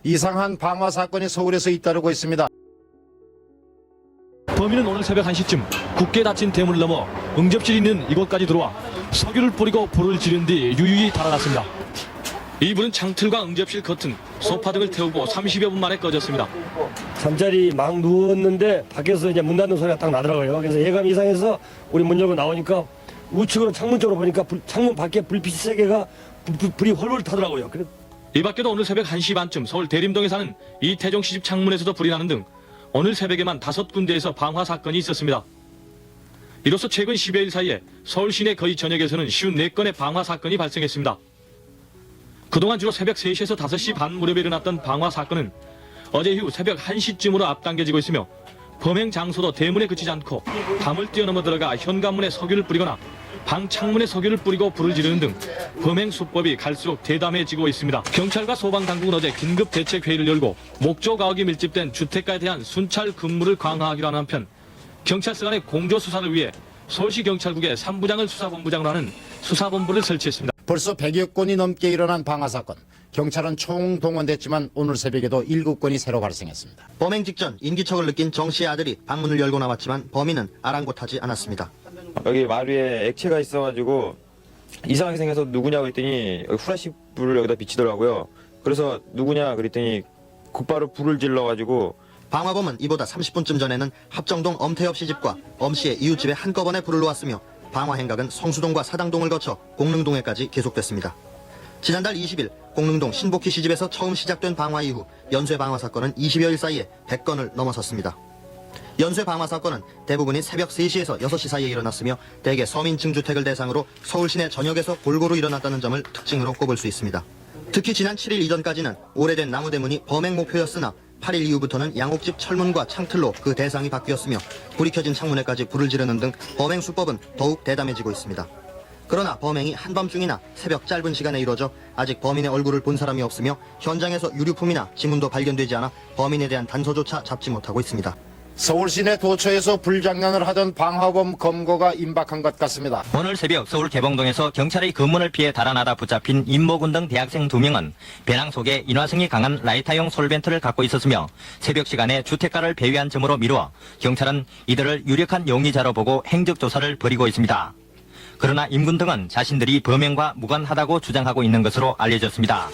이상한 방화 사건이 서울에서 잇따르고 있습니다. 범인은 오늘 새벽 1시쯤 굳게 닫힌 대문을 넘어 응접실이 있는 이곳까지 들어와 석유를 뿌리고 불을 지른 뒤 유유히 달아났습니다. 이 불은 창틀과 응접실 커튼, 소파 등을 태우고 30여 분 만에 꺼졌습니다. 잠자리 막 누웠는데 밖에서 이제 문 닫는 소리가 딱 나더라고요. 그래서 예감 이상해서 우리 문 열고 나오니까 우측으로 창문 쪽으로 보니까 창문 밖에 불빛 세 개가 불이 홀홀 타더라고요. 이 밖에도 오늘 새벽 1시 반쯤 서울 대림동에 사는 이태종 시집 창문에서도 불이 나는 등 오늘 새벽에만 5군데에서 방화 사건이 있었습니다. 이로써 최근 10여일 사이에 서울 시내 거의 전역에서는 54건의 방화 사건이 발생했습니다. 그동안 주로 새벽 3시에서 5시 반 무렵에 일어났던 방화 사건은 어제 이후 새벽 1시쯤으로 앞당겨지고 있으며 범행 장소도 대문에 그치지 않고 담을 뛰어넘어 들어가 현관문에 석유를 뿌리거나 방 창문에 석유를 뿌리고 불을 지르는 등 범행 수법이 갈수록 대담해지고 있습니다. 경찰과 소방당국은 어제 긴급 대책회의를 열고 목조 가옥이 밀집된 주택가에 대한 순찰 근무를 강화하기로 하는 한편 경찰서 간의 공조 수사를 위해 서울시 경찰국의 3부장을 수사본부장으로 하는 수사본부를 설치했습니다. 벌써 100여 건이 넘게 일어난 방화 사건. 경찰은 총동원됐지만 오늘 새벽에도 7건이 새로 발생했습니다. 범행 직전 인기척을 느낀 정 씨의 아들이 방문을 열고 나왔지만 범인은 아랑곳하지 않았습니다. 여기 말 위에 액체가 있어가지고 이상하게 생겨서 누구냐고 했더니 후라시 불을 여기다 비치더라고요. 그래서 누구냐 그랬더니 곧바로 불을 질러가지고 방화범은 이보다 30분쯤 전에는 합정동 엄태엽 시집과 엄씨의 이웃집에 한꺼번에 불을 놓았으며 방화 행각은 성수동과 사당동을 거쳐 공릉동에까지 계속됐습니다. 지난달 20일 공릉동 신복희 시집에서 처음 시작된 방화 이후 연쇄 방화 사건은 20여일 사이에 100건을 넘어섰습니다. 연쇄 방화 사건은 대부분이 새벽 3시에서 6시 사이에 일어났으며 대개 서민층 주택을 대상으로 서울 시내 전역에서 골고루 일어났다는 점을 특징으로 꼽을 수 있습니다. 특히 지난 7일 이전까지는 오래된 나무 대문이 범행 목표였으나 8일 이후부터는 양옥집 철문과 창틀로 그 대상이 바뀌었으며 불이 켜진 창문에까지 불을 지르는 등 범행 수법은 더욱 대담해지고 있습니다. 그러나 범행이 한밤중이나 새벽 짧은 시간에 이루어져 아직 범인의 얼굴을 본 사람이 없으며 현장에서 유류품이나 지문도 발견되지 않아 범인에 대한 단서조차 잡지 못하고 있습니다. 서울 시내 도처에서 불장난을 하던 방화범 검거가 임박한 것 같습니다. 오늘 새벽 서울 개봉동에서 경찰의 검문을 피해 달아나다 붙잡힌 임모군 등 대학생 2명은 배낭 속에 인화성이 강한 라이터용 솔벤트를 갖고 있었으며 새벽 시간에 주택가를 배회한 점으로 미루어 경찰은 이들을 유력한 용의자로 보고 행적 조사를 벌이고 있습니다. 그러나 임군 등은 자신들이 범행과 무관하다고 주장하고 있는 것으로 알려졌습니다.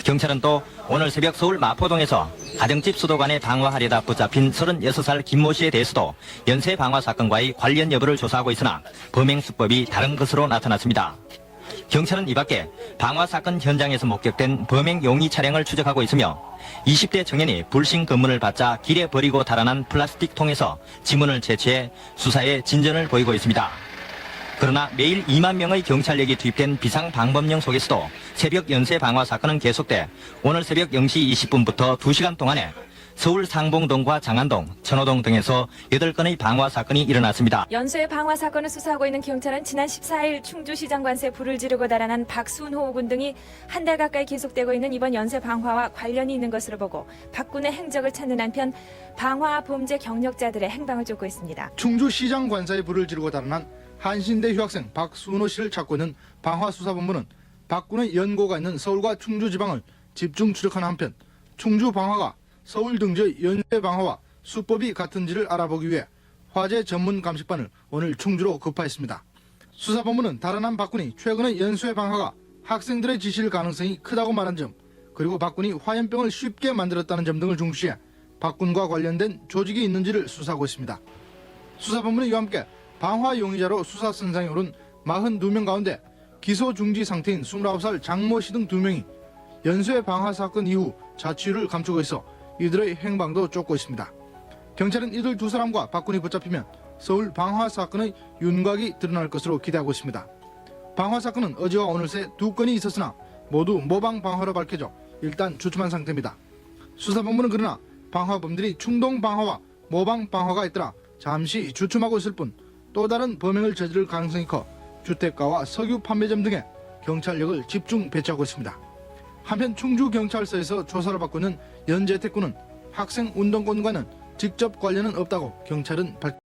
경찰은 또 오늘 새벽 서울 마포동에서 가정집 수도관에 방화하려다 붙잡힌 36살 김모 씨에 대해서도 연쇄 방화 사건과의 관련 여부를 조사하고 있으나 범행 수법이 다른 것으로 나타났습니다. 경찰은 이 밖에 방화 사건 현장에서 목격된 범행 용의 차량을 추적하고 있으며 20대 청년이 불신 검문을 받자 길에 버리고 달아난 플라스틱 통에서 지문을 채취해 수사에 진전을 보이고 있습니다. 그러나 매일 2만 명의 경찰력이 투입된 비상방범령 속에서도 새벽 연쇄 방화 사건은 계속돼 오늘 새벽 0시 20분부터 2시간 동안에 서울 상봉동과 장안동, 천호동 등에서 8건의 방화 사건이 일어났습니다. 연쇄 방화 사건을 수사하고 있는 경찰은 지난 14일 충주시장 관세에 불을 지르고 달아난 박순호 군 등이 한 달 가까이 계속되고 있는 이번 연쇄 방화와 관련이 있는 것으로 보고 박군의 행적을 찾는 한편 방화 범죄 경력자들의 행방을 쫓고 있습니다. 충주시장 관사에 불을 지르고 달아난 한신대 휴학생 박순호 씨를 찾고 있는 방화수사본부는 박군의 연고가 있는 서울과 충주 지방을 집중 추적하는 한편 충주 방화가 서울 등지의 연쇄 방화와 수법이 같은지를 알아보기 위해 화재 전문 감식반을 오늘 충주로 급파했습니다. 수사본부는 달아난 박군이 최근의 연쇄 방화가 학생들의 지시일 가능성이 크다고 말한 점, 그리고 박군이 화염병을 쉽게 만들었다는 점 등을 중시해 박군과 관련된 조직이 있는지를 수사하고 있습니다. 수사본부는 이와 함께 방화 용의자로 수사 선상에 오른 42명 가운데 기소 중지 상태인 29살 장모 씨 등 2명이 연쇄 방화 사건 이후 자취를 감추고 있어 이들의 행방도 쫓고 있습니다. 경찰은 이들 2사람과 박군이 붙잡히면 서울 방화 사건의 윤곽이 드러날 것으로 기대하고 있습니다. 방화 사건은 어제와 오늘 새 2건이 있었으나 모두 모방 방화로 밝혀져 일단 주춤한 상태입니다. 수사본부는 그러나 방화범들이 충동 방화와 모방 방화가 있더라 잠시 주춤하고 있을 뿐 또 다른 범행을 저지를 가능성이 커 주택가와 석유 판매점 등에 경찰력을 집중 배치하고 있습니다. 한편 충주경찰서에서 조사를 받고 있는 연재택군은 학생 운동권과는 직접 관련은 없다고 경찰은 밝혔습니다.